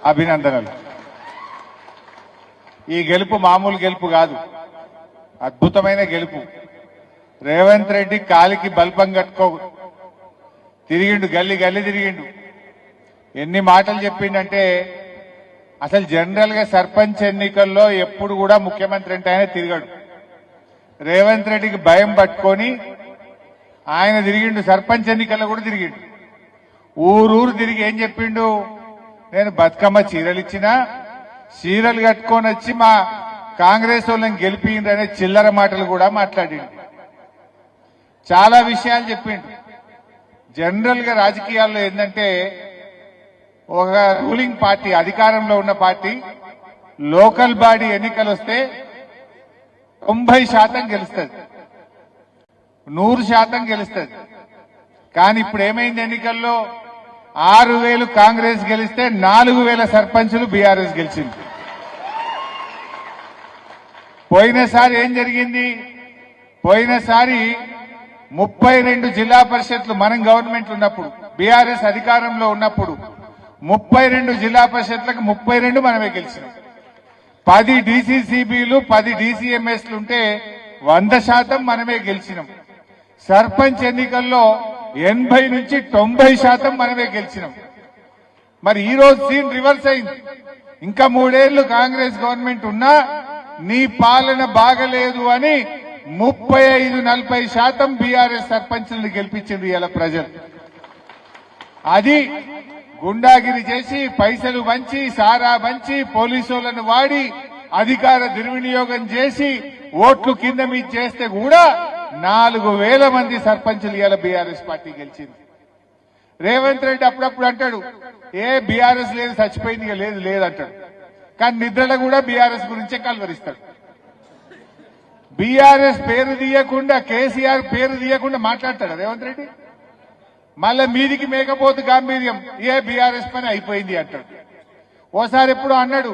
అభినందనలు. ఈ గెలుపు మామూలు గెలుపు కాదు, అద్భుతమైన గెలుపు. రేవంత్ రెడ్డి కాలికి బల్పం కట్టుకో తిరిగిండు, గల్లి గల్లి తిరిగిండు. ఎన్ని మాటలు చెప్పిండంటే అసలు జనరల్ గా సర్పంచ్ ఎన్నికల్లో ఎప్పుడు కూడా ముఖ్యమంత్రి అంటే ఆయన తిరిగాడు. రేవంత్ రెడ్డికి భయం పట్టుకొని ఆయన తిరిగిండు, సర్పంచ్ ఎన్నికల్లో కూడా తిరిగిండు. ఊరూరు తిరిగి ఏం చెప్పిండు, నేను బతుకమ్మ చీరలు ఇచ్చినా చీరలు కట్టుకొని వచ్చి మా కాంగ్రెస్ వాళ్ళని గెలిపిండ్రనే చిల్లర మాటలు కూడా మాట్లాడిండు. చాలా విషయాలు చెప్పిండు. జనరల్ గా రాజకీయాల్లో ఏంటంటే ఒక రూలింగ్ పార్టీ, అధికారంలో ఉన్న పార్టీ లోకల్ బాడీ ఎన్నికలు వస్తే 90% గెలుస్తుంది, 100% గెలుస్తుంది. కానీ ఇప్పుడు ఏమైంది, ఎన్నికల్లో 6000 కాంగ్రెస్ గెలిస్తే 4000 సర్పంచులు బీఆర్ఎస్ గెలిచింది. పోయినసారి ఏం జరిగింది, పోయినసారి 32 జిల్లా పరిషత్లు మనం గవర్నమెంట్ ఉన్నప్పుడు, బీఆర్ఎస్ అధికారంలో ఉన్నప్పుడు 32 జిల్లా పరిషత్లకు 32 మనమే గెలిచినాం. 10 డీసీసీబీలు 10 డీసీఎంఎస్లు ఉంటే 100% మనమే గెలిచినాం. సర్పంచ్ ఎన్నికల్లో 80 నుంచి 90% మనమే గెలిచినాం. మరి ఈ రోజు సీన్ రివర్స్ అయింది. ఇంకా 3 ఏళ్లు కాంగ్రెస్ గవర్నమెంట్ ఉన్నా నీ పాలన బాగలేదు అని 35-40% బీఆర్ఎస్ సర్పంచులను గెలిపించింది ఇలా ప్రజలు. అది గుండాగిరి చేసి, పైసలు పంచి, సారా పంచి, పోలీసులను వాడి, అధికార దుర్వినియోగం చేసి ఓట్లు కింద మీద చేస్తే కూడా 4000 మంది సర్పంచులు ఇలా బీఆర్ఎస్ పార్టీ గెలిచింది. రేవంత్ రెడ్డి అప్పుడప్పుడు అంటాడు, ఏ బీఆర్ఎస్ లేదు, చచ్చిపోయింది, ఇక లేదు లేదు అంటాడు. కానీ నిద్రలో కూడా బీఆర్ఎస్ గురించే కల్వరిస్తాడు. బీఆర్ఎస్ పేరు తీయకుండా, కేసీఆర్ పేరు తీయకుండా మాట్లాడతాడు రేవంత్ రెడ్డి. మళ్ళా మీదికి మేకపోతు గాంభీర్యం, ఏ బీఆర్ఎస్ పని అయిపోయింది అంటాడు. ఓసారి ఎప్పుడు అన్నాడు,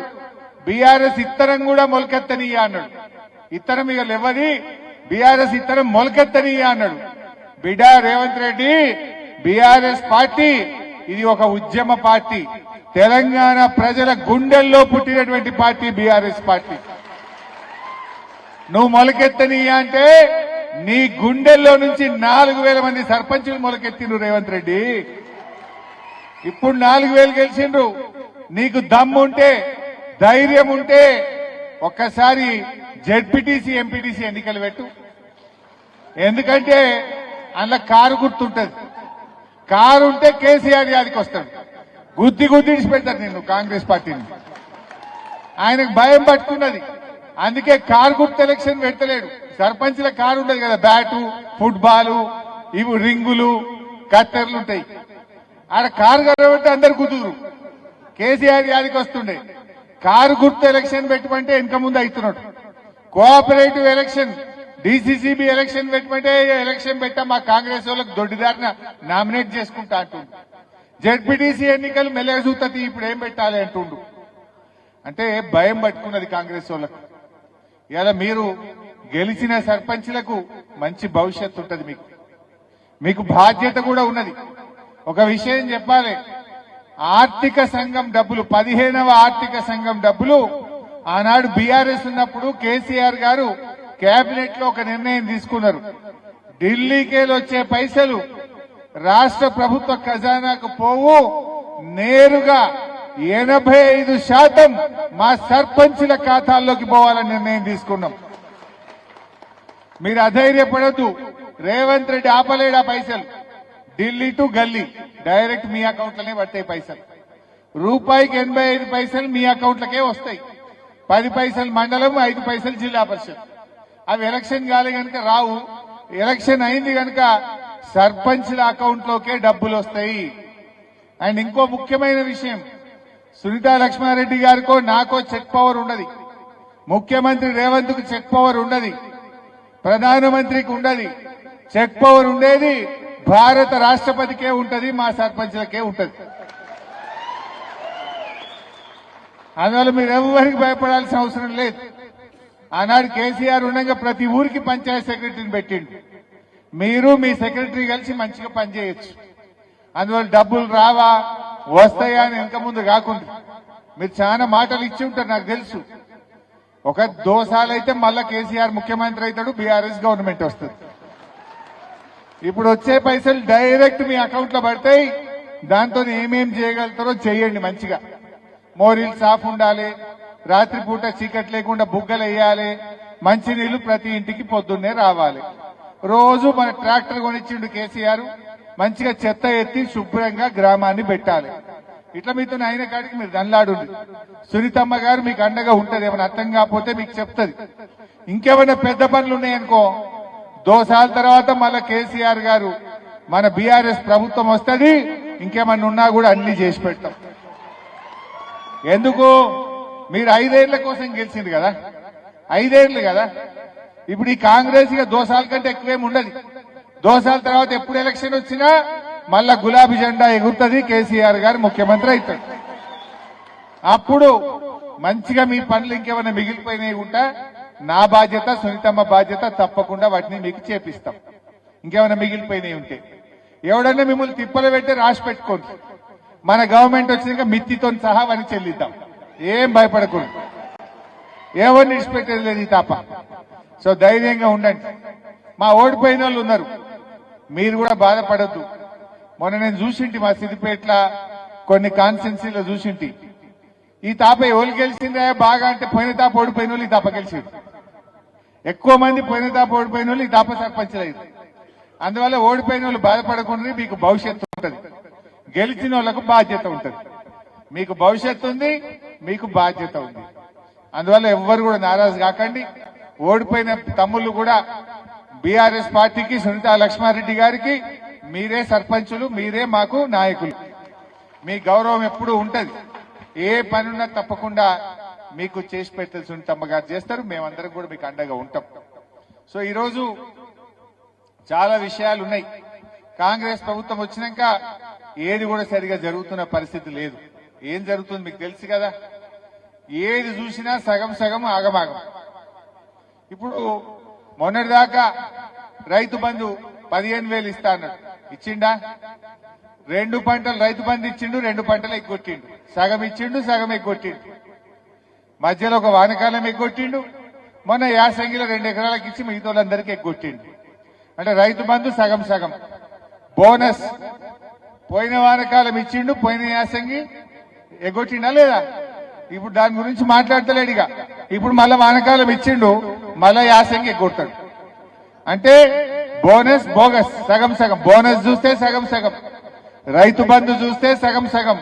బీఆర్ఎస్ ఇత్తనం కూడా మొలకెత్తనియ్యా అన్నాడు. ఇత్తనం ఇక లేవది, బీఆర్ఎస్ ఇత్తనం మొలకెత్తనియ్యా అన్నాడు. బిడ్డ రేవంత్ రెడ్డి, బీఆర్ఎస్ పార్టీ ఇది ఒక ఉద్యమ పార్టీ. తెలంగాణ ప్రజల గుండెల్లో పుట్టినటువంటి పార్టీ బీఆర్ఎస్ పార్టీ. నువ్వు మొలకెత్తనియ్యా అంటే నీ గుండెల్లో నుంచి 4000 మంది సర్పంచులు మొలకెత్తిండ్రు రేవంత్ రెడ్డి. ఇప్పుడు 4000 గెలిచిండ్రు. నీకు దమ్ముంటే, ధైర్యం ఉంటే ఒక్కసారి జెడ్పీటీసీ ఎంపీటీసీ ఎన్నికలు పెట్టు. ఎందుకంటే అందులో కారు గుర్తుంటది. కారు ఉంటే కేసీఆర్ యాదికి వస్తాడు, గుద్ది గుద్దిడిచి పెడతాడు నిన్ను కాంగ్రెస్ పార్టీని. ఆయనకు భయం పట్టుకున్నది, అందుకే కారు గుర్తు ఎలక్షన్ పెట్టలేడు. సర్పంచ్ల కారు ఉండదు కదా, బ్యాటు, ఫుట్బాల్, ఇవి రింగులు, కత్తెర్లు ఉంటాయి. ఆడ కారు కనబడితే అందరు కుదురు, కేసీఆర్ యాదికి వస్తుండే. కారు గుర్తు ఎలక్షన్ పెట్టమంటే వెనక ముందు అవుతున్నాడు. కోఆపరేటివ్ ఎలక్షన్, డీసీసీబీ ఎలక్షన్ పెట్టమంటే ఎలక్షన్ పెట్టా మా కాంగ్రెస్ వాళ్ళకి దొడ్డిదారిన నామినేట్ చేసుకుంటా అంటుండు. జెడ్పీటీసీ ఎన్నికలు మెల్లగా చూస్తుంది, ఇప్పుడు ఏం పెట్టాలి అంటుండు. అంటే భయం పట్టుకున్నది కాంగ్రెస్ వాళ్ళకు. ఇలా మీరు గెలిచిన సర్పంచ్లకు మంచి భవిష్యత్తు ఉంటుంది. మీకు బాధ్యత కూడా ఉన్నది. ఒక విషయం చెప్పాలి, ఆర్థిక సంఘం డబ్బులు, 15వ ఆర్థిక సంఘం డబ్బులు ఆనాడు బీఆర్ఎస్ ఉన్నప్పుడు కేసీఆర్ గారు కేబినెట్ లో ఒక నిర్ణయం తీసుకున్నారు. ఢిల్లీకేలు వచ్చే పైసలు రాష్ట్ర ప్రభుత్వ ఖజానాకు పోవు, నేరుగా 85% మా సర్పంచుల ఖాతాల్లోకి పోవాలని నిర్ణయం తీసుకున్నాం. మీరు అధైర్యపడద్దు, రేవంత్ రెడ్డి ఆపలేడా పైసలు. ఢిల్లీ టు గల్లీ డైరెక్ట్ మీ అకౌంట్లనే పడతాయి పైసలు. రూపాయికి 85 పైసలు మీ అకౌంట్లకే వస్తాయి. 10 పైసలు మండలం, 5 పైసలు జిల్లా పరిషత్. అవి ఎలక్షన్ కాలే కనుక రావు. ఎలక్షన్ అయింది కనుక సర్పంచ్ల అకౌంట్లోకే డబ్బులు వస్తాయి. అండ్ ఇంకో ముఖ్యమైన విషయం, సునీతా లక్ష్మారెడ్డి గారికో నాకో చెక్ పవర్ ఉండదు, ముఖ్యమంత్రి రేవంత్ కు చెక్ పవర్ ఉండదు, ప్రధానమంత్రికి ఉండదు. చెక్ పవర్ ఉండేది భారత రాష్ట్రపతికే ఉంటది, మా సర్పంచ్లకే ఉంటది. అందువల్ల మీరు ఎవరికి భయపడాల్సిన అవసరం లేదు. ఆనాడు కేసీఆర్ ఉండగా ప్రతి ఊరికి పంచాయత్ సెక్రటరీని పెట్టిండు. మీరు మీ సెక్రటరీ కలిసి మంచిగా పనిచేయచ్చు. అందువల్ల డబ్బులు రావా, వస్తాయా అని వెనక ముందు కాకుండా మీరు చాలా మాటలు ఇచ్చి ఉంటారు నాకు తెలుసు. ఒక దోసాలైతే మళ్ళా కేసీఆర్ ముఖ్యమంత్రి అవుతాడు, బీఆర్ఎస్ గవర్నమెంట్ వస్తుంది. ఇప్పుడు వచ్చే పైసలు డైరెక్ట్ మీ అకౌంట్ లో పడతాయి. దాంతో ఏమేం చేయగలుగుతారో చేయండి. మంచిగా మోరీలు సాఫ్ ఉండాలి, రాత్రిపూట చీకటి లేకుండా బుగ్గలు వేయాలి, మంచినీళ్లు ప్రతి ఇంటికి పొద్దున్నే రావాలి. రోజు మన ట్రాక్టర్ కొనిచ్చిండు కేసీఆర్, మంచిగా చెత్త ఎత్తి శుభ్రంగా గ్రామాన్ని పెట్టాలి. ఇట్లా మీతో అయిన కాడికి మీరు దండ్లాడు. సునీతమ్మ గారు మీకు అండగా ఉంటది. ఏమైనా అర్థం కాకపోతే మీకు చెప్తుంది. ఇంకేమైనా పెద్ద పనులు ఉన్నాయనుకో, దోసాల తర్వాత మళ్ళా కేసీఆర్ గారు మన బీఆర్ఎస్ ప్రభుత్వం వస్తుంది, ఇంకేమన్నా ఉన్నా కూడా అన్ని చేసి పెడతాం. ఎందుకు? మీరు 5 ఏళ్ల కోసం గెలిచింది కదా, 5 ఏళ్లు కదా. ఇప్పుడు ఈ కాంగ్రెస్ ఇక దోసాల కంటే ఎక్కువేం ఉండదు. దోసాల తర్వాత ఎప్పుడు ఎలక్షన్ వచ్చినా మళ్ళా గులాబీ జెండా ఎగురుతుంది, కేసీఆర్ గారు ముఖ్యమంత్రి అవుతాడు. అప్పుడు మంచిగా మీ పనులు ఇంకేమైనా మిగిలిపోయినాయి ఉంటా, నా బాధ్యత సునీతమ్మ బాధ్యత, తప్పకుండా వాటిని మీకు చేపిస్తాం. ఇంకేమైనా మిగిలిపోయినాయి ఉంటే ఎవడన్నా మిమ్మల్ని తిప్పలు పెట్టి రాసి పెట్టుకోండి. మన గవర్నమెంట్ వచ్చినాక మిత్తితో సహా అని చెల్లిద్దాం. ఏం భయపడకూడదు, ఎవరిని ఇచ్చిపెట్టేది లేదు ఈ తాప. సో ధైర్యంగా ఉండండి. మా ఓడిపోయిన వాళ్ళు ఉన్నారు, మీరు కూడా బాధపడద్దు. మొన్న నేను చూసింటి మా సిద్దిపేట్ల కొన్ని కాన్స్టిట్యున్సీలో చూసింటి. ఈ తాప ఎవరు గెలిచిందే బాగా అంటే పోయిన తాప ఓడిపోయిన వాళ్ళు ఈ తాప గెలిచింది. ఎక్కువ మంది పోయిన తాప ఓడిపోయిన వాళ్ళు ఈ తాప సర్పంచ్ లేదు. అందువల్ల ఓడిపోయిన వాళ్ళు బాధపడకుండా మీకు భవిష్యత్తు ఉంటుంది, గెలిచిన వాళ్ళకు బాధ్యత ఉంటుంది. మీకు భవిష్యత్తు ఉంది, మీకు బాధ్యత ఉంది. అందువల్ల ఎవ్వరు కూడా నారాజు కాకండి. ఓడిపోయిన తమ్ముళ్ళు కూడా బీఆర్ఎస్ పార్టీకి, సునీతా లక్ష్మారెడ్డి గారికి మీరే సర్పంచులు, మీరే మాకు నాయకులు. మీ గౌరవం ఎప్పుడు ఉంటది. ఏ పనున్నా తప్పకుండా మీకు చేసి పెట్టాలి, సునీతమ్మ గారు చేస్తారు. మేమందరం కూడా మీకు అండగా ఉంటాం. సో ఈరోజు చాలా విషయాలు ఉన్నాయి. కాంగ్రెస్ ప్రభుత్వం వచ్చినాక ఏది కూడా సరిగా జరుగుతున్న పరిస్థితి లేదు. ఏం జరుగుతుంది మీకు తెలుసు కదా. ఏది చూసినా సగం సగం ఆగమాగం. ఇప్పుడు మొన్నటిదాకా రైతు బంధు 15,000 ఇస్తా అన్నాడు, ఇచ్చిండా? 2 పంటలు రైతు బంధు ఇచ్చిండు, 2 పంటలు ఎగ్గొట్టిండు. సగం ఇచ్చిండు, సగం ఎగ్గొట్టిండు. మధ్యలో ఒక వానకాలం ఎగ్గొట్టిండు. మొన్న యాసంగిలో 2 ఎకరాలకు ఇచ్చి మిగతా వాళ్ళందరికీ ఎగ్గొట్టిండు. అంటే రైతు బంధు సగం సగం. బోనస్ పోయిన వానకాలం ఇచ్చిండు, పోయిన యాసంగి ఎగ్గొట్టిండా లేదా? ఇప్పుడు దాని గురించి మాట్లాడతలేడుగా. ఇప్పుడు మళ్ళా వానకాలం ఇచ్చిండు, మళ్ళా యాసంగి ఎగ్గొడతాడు. అంటే బోనస్ బోగస్, సగం సగం. బోనస్ చూస్తే సగం సగం, రైతు బంధు చూస్తే సగం సగం,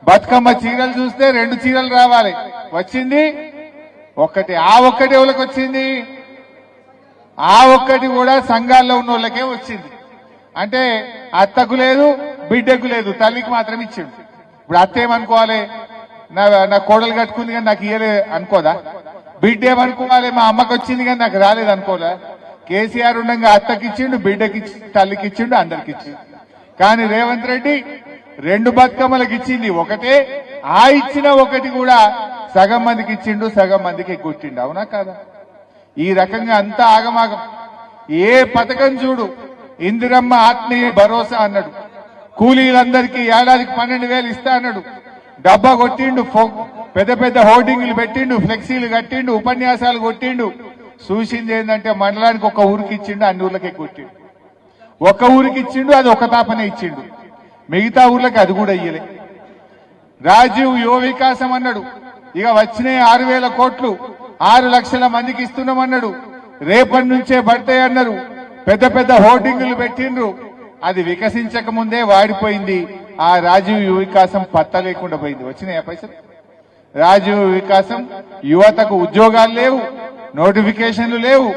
బతుకమ్మ చీరలు చూస్తే 2 చీరలు రావాలి, వచ్చింది ఒక్కటి. ఆ ఒక్కటి ఎవరికి వచ్చింది? ఆ ఒక్కటి కూడా సంఘాల్లో ఉన్న వాళ్ళకే వచ్చింది. అంటే అత్తకు లేదు, బిడ్డకు లేదు, తల్లికి మాత్రం ఇచ్చిండు. ఇప్పుడు అత్త ఏమనుకోవాలి? నా కోడలు కట్టుకుంది కానీ నాకు ఇయ్యలే అనుకోదా? బిడ్డ ఏమనుకోవాలి? మా అమ్మకి వచ్చింది కానీ నాకు రాలేదు అనుకోదా? కేసీఆర్ ఉండగా అత్తకి ఇచ్చిండు, బిడ్డకి తల్లికి ఇచ్చిండు, అందరికి ఇచ్చిండు. కానీ రేవంత్ రెడ్డి 2 బతుకమ్మలకు ఇచ్చింది ఒకటే. ఆ ఇచ్చిన ఒకటి కూడా సగం మందికి ఇచ్చిండు, సగం మందికి ఎగ్గొట్టిండు. అవునా కాదా? ఈ రకంగా అంతా ఆగమాగం. ఏ పథకం చూడు, ఇందిరమ్మ ఆత్మీయ భరోసా అన్నాడు, కూలీలందరికీ ఏడాదికి 12,000 ఇస్తా అన్నాడు, డబ్బా కొట్టిండు, పెద్ద పెద్ద హోర్డింగ్లు పెట్టిండు, ఫ్లెక్సీలు కట్టిండు, ఉపన్యాసాలు కొట్టిండు. చూసింది ఏంటంటే మండలానికి ఒక ఊరికి ఇచ్చిండు, అన్ని ఊర్లకే కొట్టిండు. ఒక ఊరికి ఇచ్చిండు, అది ఒక తాపనే ఇచ్చిండు, మిగతా ఊర్లకి అది కూడా ఇయ్యలే. రాజీవ్ యువ వికాసం అన్నాడు, ఇక వచ్చినాయి 6,000 కోట్లు, 6 లక్షల మందికి ఇస్తున్నామన్నాడు, రేపటి నుంచే పడతాయి అన్నారు. పెద్ద పెద్ద హోర్డింగులు పెట్టిండ్రు, అది వికసించక ముందే వాడిపోయింది. ఆ రాజీవ్ యువ వికాసం పత్తా లేకుండా పోయింది. వచ్చినాయా పైసలు? రాజీవ్ వికాసం యువతకు ఉద్యోగాలు లేవు, నోటిఫికేషన్లు లేవు,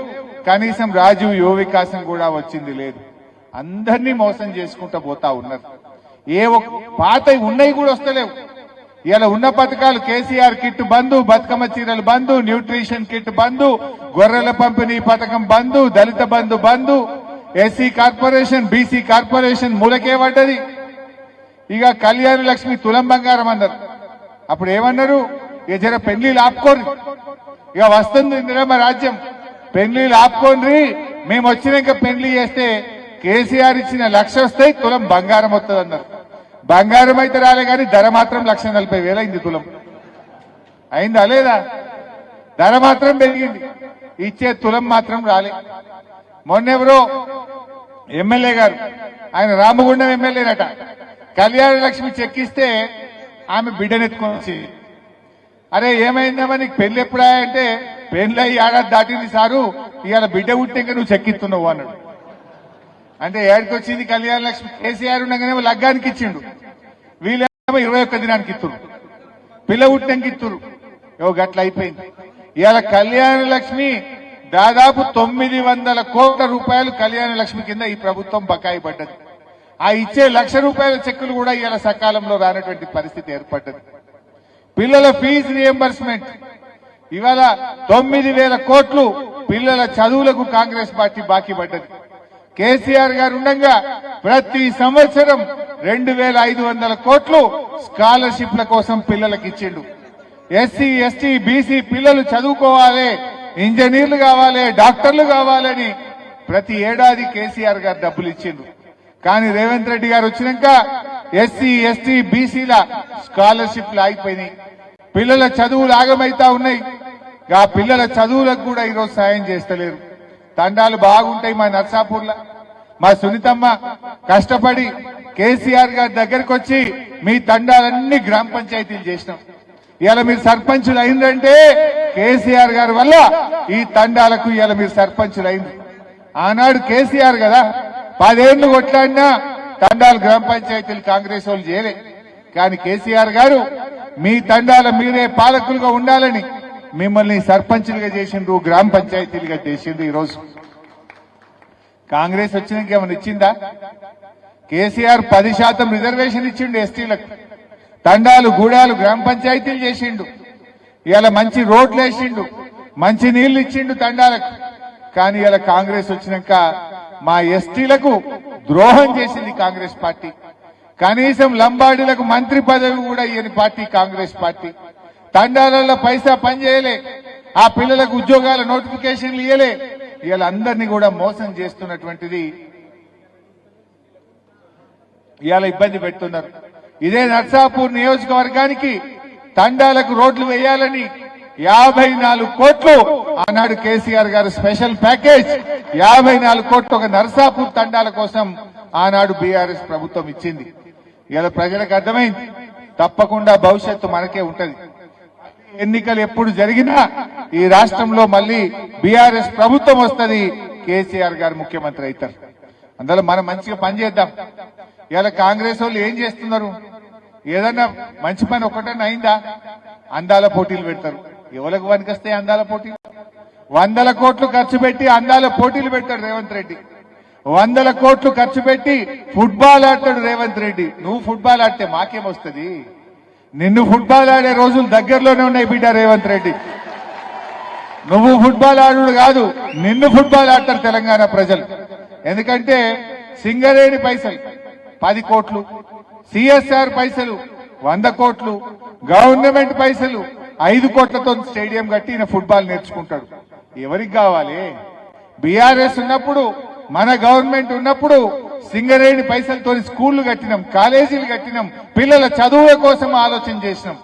కనీసం రాజీవ్ యువ వికాసం కూడా వచ్చింది లేదు. అందరినీ మోసం చేసుకుంటూ పోతా ఉన్నారు. ఏ పాత ఉన్నాయి కూడా వస్తలేవు. ఇలా ఉన్న పథకాలు కేసీఆర్ కిట్ బంధు, బతుకమ్మ చీరలు బంధు, న్యూట్రిషన్ కిట్ బంధు, గొర్రెల పంపిణీ పథకం బంధు, దళిత బంధు బంధు, ఎస్సీ కార్పొరేషన్, బీసీ కార్పొరేషన్ మూలకే పడ్డది. ఇక కళ్యాణ లక్ష్మి తులం బంగారం అన్నారు. అప్పుడు ఏమన్నారు? ఇక జర పెళ్లిళ్ళు ఆపుకోండి, ఇక వస్తుంది ఇందిరమ్మ రాజ్యం, పెళ్లిళ్ళు ఆపుకోండి, మేము వచ్చినాక పెళ్లి చేస్తే కేసీఆర్ ఇచ్చిన 1,00,000 వస్తాయి, తులం బంగారం వస్తుంది అన్నారు. బంగారం అయితే రాలే కానీ ధర మాత్రం 1,40,000 అయింది తులం. అయిందా లేదా? ధర మాత్రం పెరిగింది, ఇచ్చే తులం మాత్రం రాలే. మొన్నెవరో ఎమ్మెల్యే గారు, ఆయన రామగుండం ఎమ్మెల్యేనట, కళ్యాణ లక్ష్మి చెక్కిస్తే ఆమె బిడ్డనెత్తుకొచ్చి, అరే ఏమైందమ్మా నీకు పెళ్లి ఎప్పుడా అంటే, పెళ్లి ఏడాది దాటింది సారు, ఇవాళ బిడ్డ పుట్టే నువ్వు చెక్కిస్తున్నావు అన్నాడు. అంటే ఏడికి వచ్చింది కళ్యాణ లక్ష్మి? కేసీఆర్ ఉండగానే లగ్గానికి ఇచ్చిండు, వీళ్ళేమో 21 దినానికి ఇస్తురు, పిల్ల పుట్టినానికి ఇస్తురు. గట్ల అయిపోయింది. ఇవాళ కళ్యాణ లక్ష్మి దాదాపు 900 కోట్ల రూపాయలు కళ్యాణ లక్ష్మి కింద ఈ ప్రభుత్వం బకాయి పడ్డది. ఆ ఇచ్చే ₹1,00,000 చెక్కులు కూడా ఇవాళ సకాలంలో రానటువంటి పరిస్థితి ఏర్పడ్డది. పిల్లల ఫీజు రియంబర్స్మెంట్ ఇవాళ 9,000 కోట్లు పిల్లల చదువులకు కాంగ్రెస్ పార్టీ బాకీ పడ్డది. కేసీఆర్ గారు ఉండగా ప్రతి సంవత్సరం 2,500 కోట్లు స్కాలర్షిప్ల కోసం పిల్లలకు ఇచ్చిండు. ఎస్సీ ఎస్టీ బీసీ పిల్లలు చదువుకోవాలి, ఇంజనీర్లు కావాలి, డాక్టర్లు కావాలని ప్రతి ఏడాది కేసీఆర్ గారు డబ్బులు ఇచ్చిండ్రు. కానీ రేవంత్ రెడ్డి గారు వచ్చినాక ఎస్సీ ఎస్టీ బీసీల స్కాలర్షిప్లు ఆగిపోయినాయి, పిల్లల చదువులు ఆగమైతా ఉన్నాయి. ఆ పిల్లల చదువులకు కూడా ఈరోజు సాయం చేస్తలేరు. తండాలు బాగుంటాయి మా నర్సాపూర్లో. మా సునీతమ్మ కష్టపడి కేసీఆర్ గారి దగ్గరకు వచ్చి మీ తండాలన్నీ గ్రామ పంచాయతీలు చేసినాం. ఇవాళ మీరు సర్పంచులు అయిందంటే కేసీఆర్ గారి వల్ల ఈ తండాలకు ఇవాళ మీరు సర్పంచులు అయింది. ఆనాడు కేసీఆర్ కదా 10 ఏళ్లు కొట్లాడినా తండాలు గ్రామ పంచాయతీలు కాంగ్రెస్ వాళ్ళు చేయలే. కానీ కేసీఆర్ గారు మీ తండాల మీరే పాలకులుగా ఉండాలని మిమ్మల్ని సర్పంచులుగా చేసిండ్రు, గ్రామ పంచాయతీలుగా చేసిండ్రు. ఈరోజు కాంగ్రెస్ వచ్చినాక ఏమైనా ఇచ్చిందా? కేసీఆర్ 10% రిజర్వేషన్ ఇచ్చిండు ఎస్టీలకు. తండాలు గూడాలు గ్రామ పంచాయతీలు చేసిండు. ఇవాళ మంచి రోడ్లు వేసిండు, మంచి నీళ్లు ఇచ్చిండు తండాలకు. కానీ ఇలా కాంగ్రెస్ వచ్చినాక మా ఎస్టీలకు ద్రోహం చేసింది కాంగ్రెస్ పార్టీ. కనీసం లంబాడీలకు మంత్రి పదవి కూడా ఇయ్యని పార్టీ కాంగ్రెస్ పార్టీ. తండాలలో పైసా పనిచేయలే, ఆ పిల్లలకు ఉద్యోగాల నోటిఫికేషన్లు ఇయ్యలే. ఇవాళ అందరినీ కూడా మోసం చేస్తున్నటువంటిది ఇవాళ ఇబ్బంది పెడుతున్నారు. ఇదే నర్సాపూర్ నియోజకవర్గానికి తండాలకు రోడ్లు వేయాలని 54 కోట్లు ఆనాడు కేసీఆర్ గారు స్పెషల్ ప్యాకేజ్ 54 కోట్లు ఒక నర్సాపూర్ తండాల కోసం ఆనాడు బీఆర్ఎస్ ప్రభుత్వం ఇచ్చింది. ఇలా ప్రజలకు అర్థమైంది, తప్పకుండా భవిష్యత్తు మనకే ఉంటది. ఎన్నికలు ఎప్పుడు జరిగినా ఈ రాష్ట్రంలో మళ్ళీ బీఆర్ఎస్ ప్రభుత్వం వస్తుంది, కేసీఆర్ గారు ముఖ్యమంత్రి అవుతారు. అందులో మనం మంచిగా పనిచేద్దాం. ఇలా కాంగ్రెస్ వాళ్ళు ఏం చేస్తున్నారు? ఏదన్నా మంచి పని ఒకటన్నా అయిందా? అందాల పోటీలు పెడతారు. ఎవరికి పనికొస్తాయి అందాల పోటీలు? 100 కోట్లు ఖర్చు పెట్టి అందాల పోటీలు పెడతాడు రేవంత్ రెడ్డి. 100 కోట్లు ఖర్చు పెట్టి ఫుట్బాల్ ఆడతాడు రేవంత్ రెడ్డి. నువ్వు ఫుట్బాల్ ఆడితే మాకేమొస్తుంది? నిన్ను ఫుట్బాల్ ఆడే రోజులు దగ్గరలోనే ఉన్నాయి బిడ్డ రేవంత్ రెడ్డి. నువ్వు ఫుట్బాల్ ఆడు కాదు, నిన్ను ఫుట్బాల్ ఆడతారు తెలంగాణ ప్రజలు. ఎందుకంటే సింగరేణి పైసలు 10 కోట్లు, సిఎస్ఆర్ పైసలు 100 కోట్లు, గవర్నమెంట్ పైసలు 5 కోట్లతో స్టేడియం కట్టి ఈయన ఫుట్బాల్ నేర్చుకుంటాడు. ఎవరికి కావాలి? బీఆర్ఎస్ ఉన్నప్పుడు, మన గవర్నమెంట్ ఉన్నప్పుడు సింగరేణి పైసలతో స్కూళ్లు కట్టినాం, కాలేజీలు కట్టినాం, పిల్లల చదువుల కోసం ఆలోచన చేసినాం.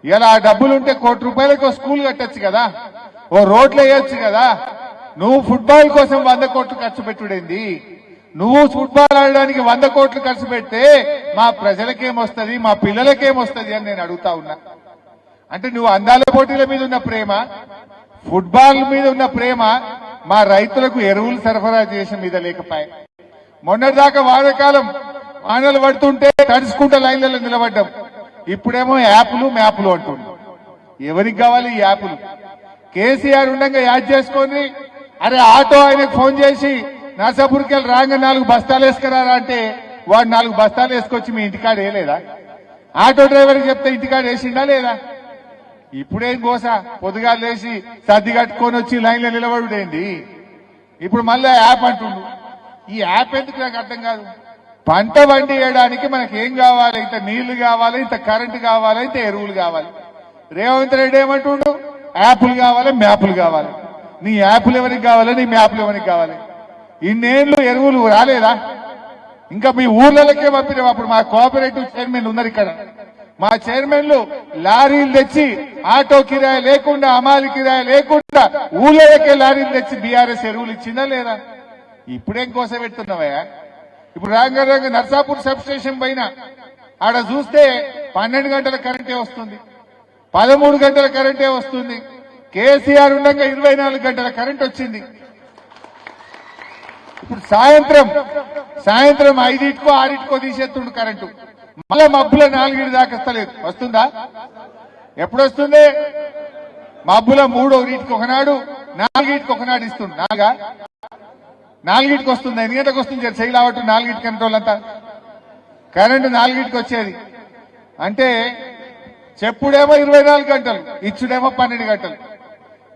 ఇలా ఆ డబ్బులుంటే ₹1 కోటి స్కూల్ కట్టొచ్చు కదా, ఓ రోడ్లు వేయొచ్చు కదా. నువ్వు ఫుట్బాల్ కోసం 100 కోట్లు ఖర్చు పెట్టుడేంది? నువ్వు ఫుట్బాల్ ఆడడానికి 100 కోట్లు ఖర్చు పెడితే మా ప్రజలకేమొస్తుంది, మా పిల్లలకేమొస్తుంది అని నేను అడుగుతా ఉన్నా. అంటే నువ్వు అందాల పోటీల మీద ఉన్న ప్రేమ, ఫుట్బాల్ మీద ఉన్న ప్రేమ మా రైతులకు ఎరువులు సరఫరా చేసిన మీద లేకపోయా. మొన్నటిదాకా వానకాలం వానలు పడుతుంటే తడుచుకుంటా లైన్లలో నిలబడ్డాం. ఇప్పుడేమో యాప్లు మ్యాప్లు అంటుంది. ఎవరికి కావాలి ఈ యాప్లు? కేసీఆర్ ఉండగా యాడ్ చేసుకొని, అరే ఆటో ఆయనకు ఫోన్ చేసి నర్సాపూర్కి వెళ్ళి రాంగ 4 బస్తాలు వేసుకురారా అంటే వాడు 4 బస్తాలు వేసుకొచ్చి మీ ఇంటికాడ వేయలేదా? ఆటో డ్రైవర్కి చెప్తే ఇంటికాడ వేసిండా లేదా? ఇప్పుడేం గోసా, పొద్దుగా లేచి సర్ది కట్టుకొని వచ్చి లైన్లో నిలబడుడేంది? ఇప్పుడు మళ్ళీ యాప్ అంటుండు. ఈ యాప్ ఎందుకు నాకు అర్థం కాదు. పంట వండి వేయడానికి మనకి ఏం కావాలి? ఇంత నీళ్లు కావాలి, ఇంత కరెంటు కావాలి, ఇంత ఎరువులు కావాలి. రేవంత్ రెడ్డి ఏమంటుండు? యాప్లు కావాలి, మ్యాప్లు కావాలి. నీ యాప్లు ఎవరికి కావాలి, నీ మ్యాప్లు ఎవరికి కావాలి? ఇన్నేళ్లు ఎరువులు రాలేదా? ఇంకా మీ ఊర్లకే పంపినాం. అప్పుడు మా కోఆపరేటివ్ చైర్మన్ ఉన్నారు ఇక్కడ. మా చైర్మన్లు లారీలు తెచ్చి ఆటో కిరాయి లేకుండా, అమాలి కిరాయి లేకుండా ఊళ్ళకే లారీలు తెచ్చి బీఆర్ఎస్ ఎరువులు ఇచ్చిందా లేదా? ఇప్పుడేం కోసం పెడుతున్నావయ్యా? ఇప్పుడు రాంగారంగ నర్సాపూర్ సబ్ స్టేషన్ పైన ఆడ చూస్తే 12 గంటల కరెంటే వస్తుంది, 13 గంటల కరెంటే వస్తుంది. కేసీఆర్ ఉండగా 24 గంటల కరెంట్ వచ్చింది. ఇప్పుడు సాయంత్రం 5టికో 6టికో తీసేస్తుండు కరెంటు. మళ్ళా మబ్బుల 4 దాకా వస్తలేదు. వస్తుందా? ఎప్పుడు వస్తుంది? మబ్బుల 3టికి ఒకనాడు, 4టికి ఒకనాడు ఇస్తుంది. 4టికి వస్తుంది. 8 గంటలకు వస్తుంది. చెయ్యి లావట్టు 4టికి అంటోళ్ళంతా కరెంటు 4టికి వచ్చేది. అంటే చెప్పుడేమో 24 గంటలు, ఇచ్చుడేమో 12 గంటలు.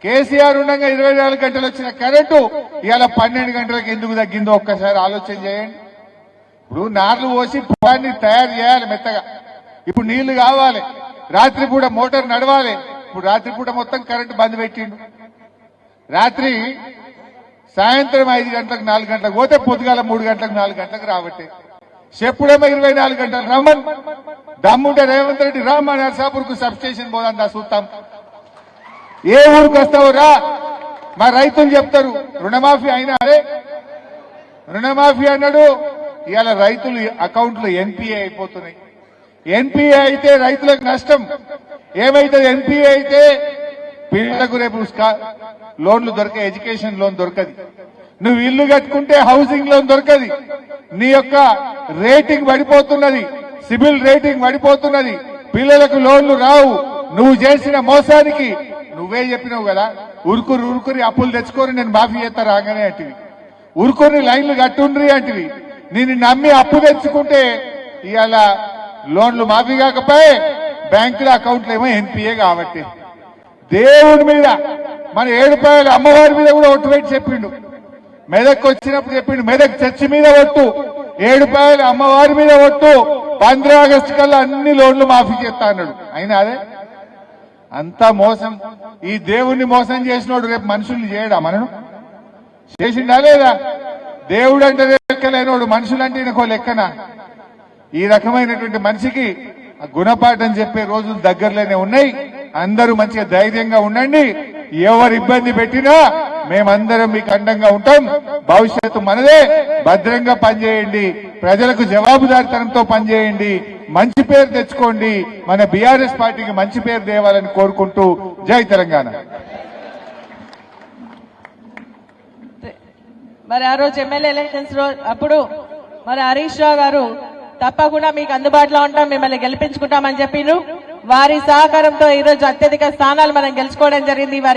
కేసీఆర్ ఉండగా 24 గంటలు వచ్చిన కరెంటు ఇవాళ 12 గంటలకు ఎందుకు తగ్గిందో ఒక్కసారి ఆలోచన చేయండి. ఇప్పుడు నార్లు పోసి పొలాన్ని తయారు చేయాలి మెత్తగా. ఇప్పుడు నీళ్లు కావాలి, రాత్రిపూట మోటార్ నడవాలి. ఇప్పుడు రాత్రిపూట మొత్తం కరెంటు బంద్ పెట్టిండు. రాత్రి సాయంత్రం 5 గంటలకు 4 గంటలకు పోతే పొద్దుగాల 3 గంటలకు 4 గంటలకు రాబట్టే. చెప్పుడేమో 24 గంటలు. రమ్మన్ దమ్ముంటే రేవంత్ రెడ్డి రామ్మా నర్సాపూర్కు సబ్ స్టేషన్ పోదా చూస్తాం. ఏ ఊరికి వస్తావు రా. మా రైతులు చెప్తారు రుణమాఫీ అయినా, అరే రుణమాఫీ అన్నాడు. ఇవాళ రైతులు అకౌంట్లు ఎన్పీఏ అయిపోతున్నాయి. ఎన్పీఏ అయితే రైతులకు నష్టం. ఏమైతే ఎన్పీఏ అయితే పిల్లలకు రేపు లోన్లు దొరక, ఎడ్యుకేషన్ లోన్ దొరకది. నువ్వు ఇల్లు కట్టుకుంటే హౌసింగ్ లోన్ దొరకది. నీ యొక్క రేటింగ్ పడిపోతున్నది, సిబిల్ రేటింగ్ పడిపోతున్నది. పిల్లలకు లోన్లు రావు. నువ్వు చేసిన మోసానికి నువ్వే చెప్పినావు కదా, ఉరుకురి అప్పులు తెచ్చుకొని నేను మాఫీ చేస్తా రాగానే అంటివి. ఉరుకుని లైన్లు కట్టుండ్రి అంటివి. నేను నమ్మి అప్పు తెచ్చుకుంటే ఇవాళ లోన్లు మాఫీ కాకపోయి బ్యాంకుల అకౌంట్లు ఏమో ఎన్పీఏ కాబట్టి. దేవుడి మీద మన ఏడుపాయల అమ్మవారి మీద కూడా ఒట్టు పెట్టి చెప్పిండు. మెదక్ వచ్చినప్పుడు చెప్పిండు, మెదక్ చర్చి మీద ఒట్టు, ఏడుపాయల అమ్మవారి మీద ఒట్టు, 15 ఆగస్టు కల్లా అన్ని లోన్లు మాఫీ చేస్తా అన్నాడు. అయినా అదే అంతా మోసం. ఈ దేవుణ్ణి మోసం చేసినోడు రేపు మనుషుల్ని చేయడా? మనను చేసిండా లేదా? దేవుడు అంటే లెక్కలేనోడు మనుషులంటే ఇంకో లెక్కనా? ఈ రకమైనటువంటి మనిషికి గుణపాఠం చెప్పే రోజులు దగ్గరలోనే ఉన్నాయి. అందరూ మంచిగా ధైర్యంగా ఉండండి. ఎవరు ఇబ్బంది పెట్టినా మేమందరం మీకు అండంగా ఉంటాం. భవిష్యత్తు మనదే. భద్రంగా పనిచేయండి, ప్రజలకు జవాబుదారితనంతో పనిచేయండి, మంచి పేరు తెచ్చుకోండి. మన బీఆర్ఎస్ పార్టీకి మంచి పేరు తేవాలని కోరుకుంటూ జై తెలంగాణ. మరి ఆ రోజు ఎమ్మెల్యే ఎలక్షన్స్ అప్పుడు మరి హరీష్ రావు గారు తప్పకుండా మీకు అందుబాటులో ఉంటాం, మిమ్మల్ని గెలిపించుకుంటామని చెప్పిండ్రు. వారి సహకారంతో ఈ రోజు అత్యధిక స్థానాలు మనం గెలుచుకోవడం జరిగింది. వారికి